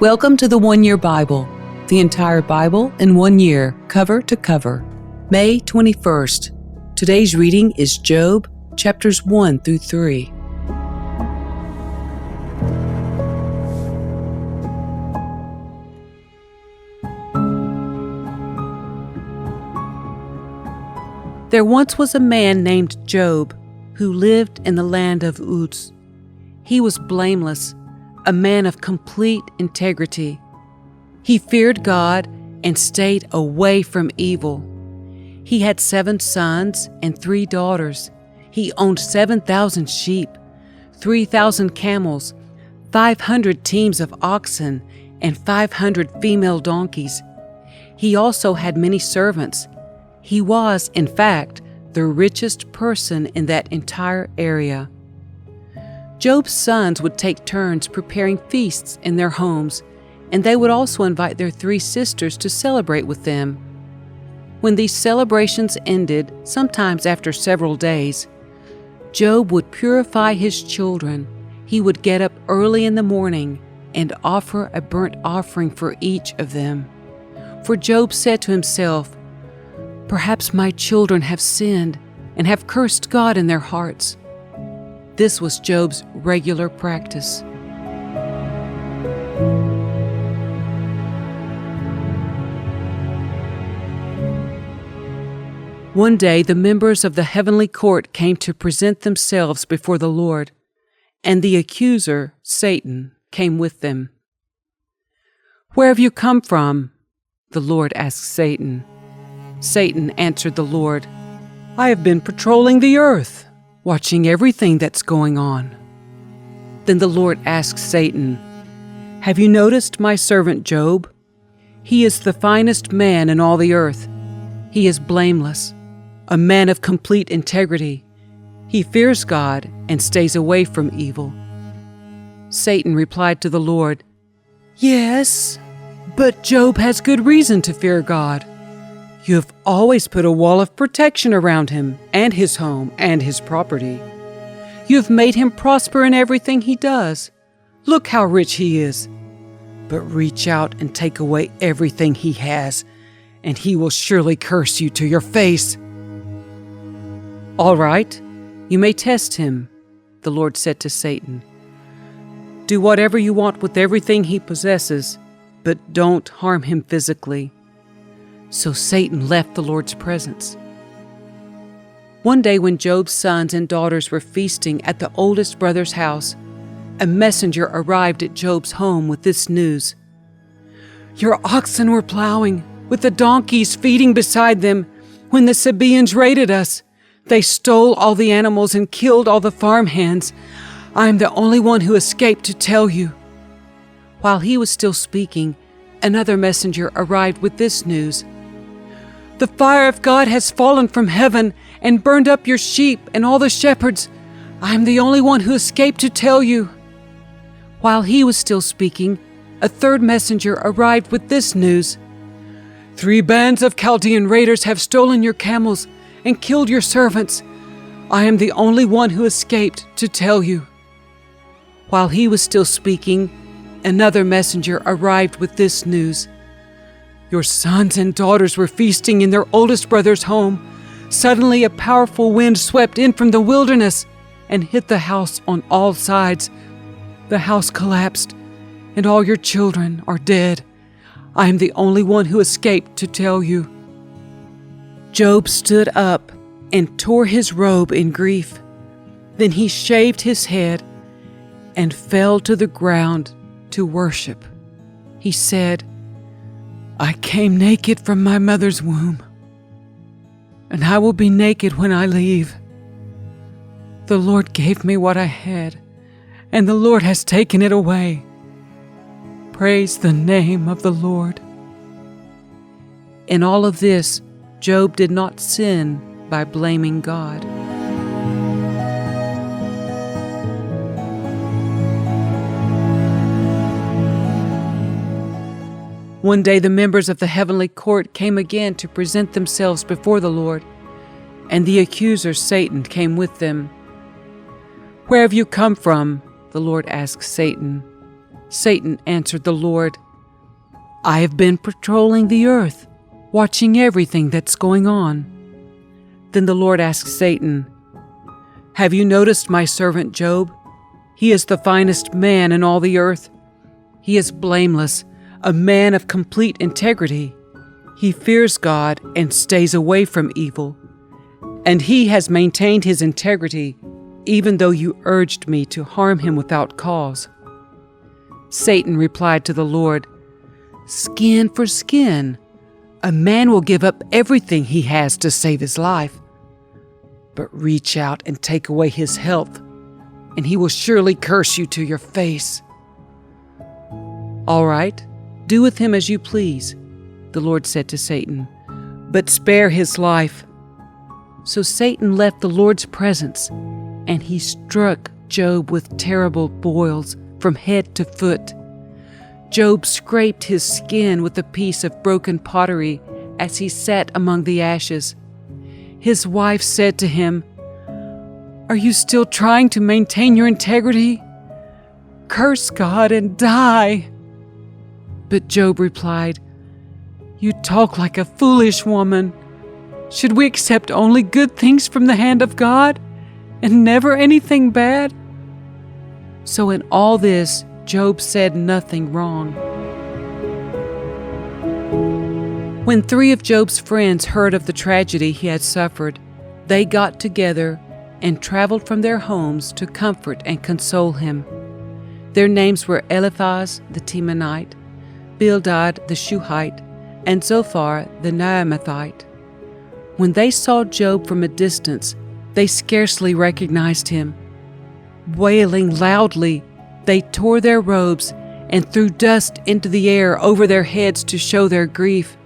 Welcome to the 1 Year Bible, the entire Bible in 1 year, cover to cover. May 21st. Today's reading is Job, chapters 1 through 3. There once was a man named Job who lived in the land of Uz. He was blameless, a man of complete integrity. He feared God and stayed away from evil. He had 7 sons and 3 daughters. He owned 7,000 sheep, 3,000 camels, 500 teams of oxen, and 500 female donkeys. He also had many servants. He was, in fact, the richest person in that entire area. Job's sons would take turns preparing feasts in their homes, and they would also invite their 3 sisters to celebrate with them. When these celebrations ended, sometimes after several days, Job would purify his children. He would get up early in the morning and offer a burnt offering for each of them. For Job said to himself, "Perhaps my children have sinned and have cursed God in their hearts." This was Job's regular practice. One day, the members of the heavenly court came to present themselves before the Lord, and the accuser, Satan, came with them. "Where have you come from?" the Lord asked Satan. Satan answered the Lord, "I have been patrolling the earth, watching everything that's going on." Then the Lord asked Satan, "Have you noticed my servant Job? He is the finest man in all the earth. He is blameless, a man of complete integrity. He fears God and stays away from evil." Satan replied to the Lord, "Yes, but Job has good reason to fear God. You have always put a wall of protection around him and his home and his property. You have made him prosper in everything he does. Look how rich he is. But reach out and take away everything he has, and he will surely curse you to your face." "All right, you may test him," the Lord said to Satan. "Do whatever you want with everything he possesses, but don't harm him physically." So Satan left the Lord's presence. One day when Job's sons and daughters were feasting at the oldest brother's house, a messenger arrived at Job's home with this news. "Your oxen were plowing, with the donkeys feeding beside them, when the Sabaeans raided us. They stole all the animals and killed all the farmhands. I am the only one who escaped to tell you." While he was still speaking, another messenger arrived with this news. "The fire of God has fallen from heaven and burned up your sheep and all the shepherds. I am the only one who escaped to tell you." While he was still speaking, a third messenger arrived with this news. "3 bands of Chaldean raiders have stolen your camels and killed your servants. I am the only one who escaped to tell you." While he was still speaking, another messenger arrived with this news. "Your sons and daughters were feasting in their oldest brother's home. Suddenly a powerful wind swept in from the wilderness and hit the house on all sides. The house collapsed, and all your children are dead. I am the only one who escaped to tell you." Job stood up and tore his robe in grief. Then he shaved his head and fell to the ground to worship. He said, "I came naked from my mother's womb, and I will be naked when I leave. The Lord gave me what I had, and the Lord has taken it away. Praise the name of the Lord." In all of this, Job did not sin by blaming God. One day the members of the heavenly court came again to present themselves before the Lord, and the accuser Satan came with them. "Where have you come from?" the Lord asked Satan. Satan answered the Lord, "I have been patrolling the earth, watching everything that's going on." Then the Lord asked Satan, "Have you noticed my servant Job? He is the finest man in all the earth. He is blameless, a man of complete integrity. He fears God and stays away from evil. And he has maintained his integrity, even though you urged me to harm him without cause." Satan replied to the Lord, "Skin for skin. A man will give up everything he has to save his life. But reach out and take away his health, and he will surely curse you to your face." "All right, do with him as you please," the Lord said to Satan, "but spare his life." So Satan left the Lord's presence, and he struck Job with terrible boils from head to foot. Job scraped his skin with a piece of broken pottery as he sat among the ashes. His wife said to him, "Are you still trying to maintain your integrity? Curse God and die." But Job replied, "You talk like a foolish woman. Should we accept only good things from the hand of God and never anything bad?" So in all this, Job said nothing wrong. When 3 of Job's friends heard of the tragedy he had suffered, they got together and traveled from their homes to comfort and console him. Their names were Eliphaz the Temanite, Bildad the Shuhite, and Zophar the Naamathite. When they saw Job from a distance, they scarcely recognized him. Wailing loudly, they tore their robes and threw dust into the air over their heads to show their grief.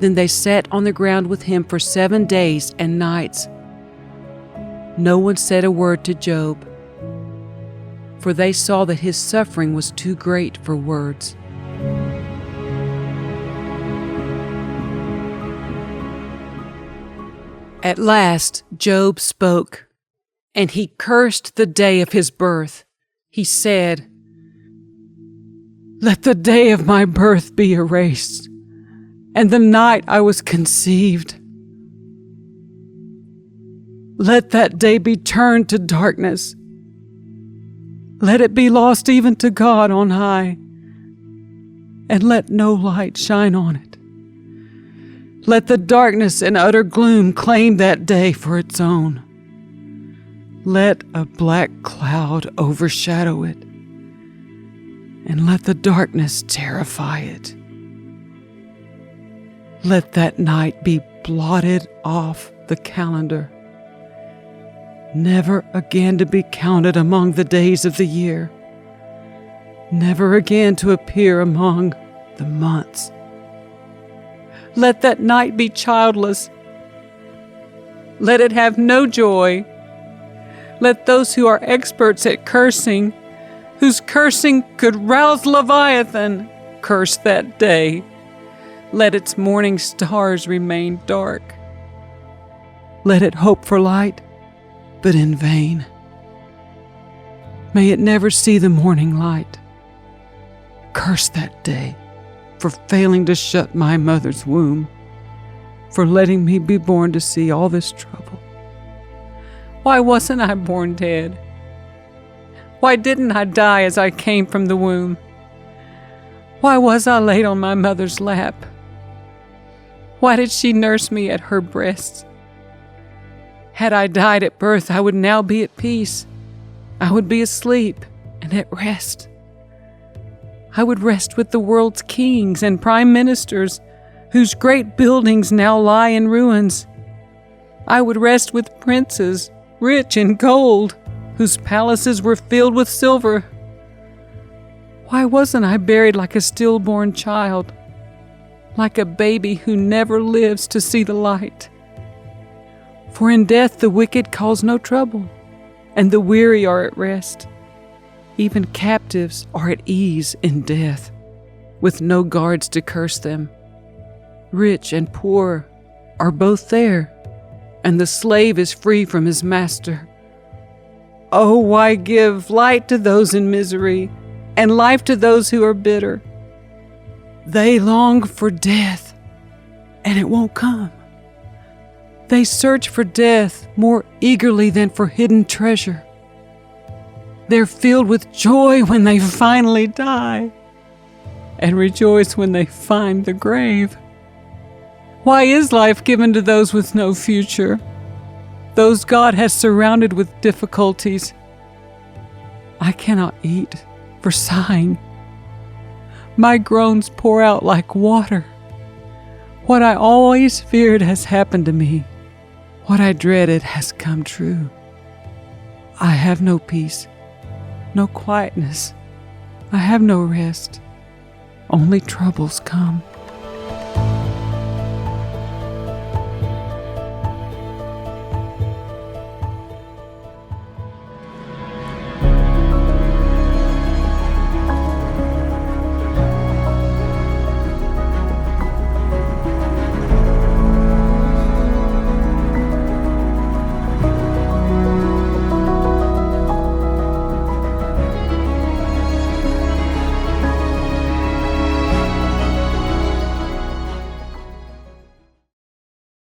Then they sat on the ground with him for 7 days and nights. No one said a word to Job, for they saw that his suffering was too great for words. At last Job spoke, and he cursed the day of his birth. He said, "Let the day of my birth be erased, and the night I was conceived. Let that day be turned to darkness. Let it be lost even to God on high, and let no light shine on it. Let the darkness and utter gloom claim that day for its own. Let a black cloud overshadow it, and let the darkness terrify it. Let that night be blotted off the calendar, never again to be counted among the days of the year, never again to appear among the months. Let that night be childless. Let it have no joy. Let those who are experts at cursing, whose cursing could rouse Leviathan, curse that day. Let its morning stars remain dark. Let it hope for light, but in vain. May it never see the morning light. Curse that day for failing to shut my mother's womb, for letting me be born to see all this trouble. Why wasn't I born dead? Why didn't I die as I came from the womb? Why was I laid on my mother's lap? Why did she nurse me at her breasts? Had I died at birth, I would now be at peace. I would be asleep and at rest. I would rest with the world's kings and prime ministers, whose great buildings now lie in ruins. I would rest with princes, rich in gold, whose palaces were filled with silver. Why wasn't I buried like a stillborn child, like a baby who never lives to see the light? For in death the wicked cause no trouble, and the weary are at rest. Even captives are at ease in death, with no guards to curse them. Rich and poor are both there, and the slave is free from his master. Oh, why give light to those in misery, and life to those who are bitter. They long for death, and it won't come. They search for death more eagerly than for hidden treasure. They're filled with joy when they finally die, and rejoice when they find the grave. Why is life given to those with no future, those God has surrounded with difficulties? I cannot eat for sighing. My groans pour out like water. What I always feared has happened to me. What I dreaded has come true. I have no peace, no quietness. I have no rest. Only troubles come.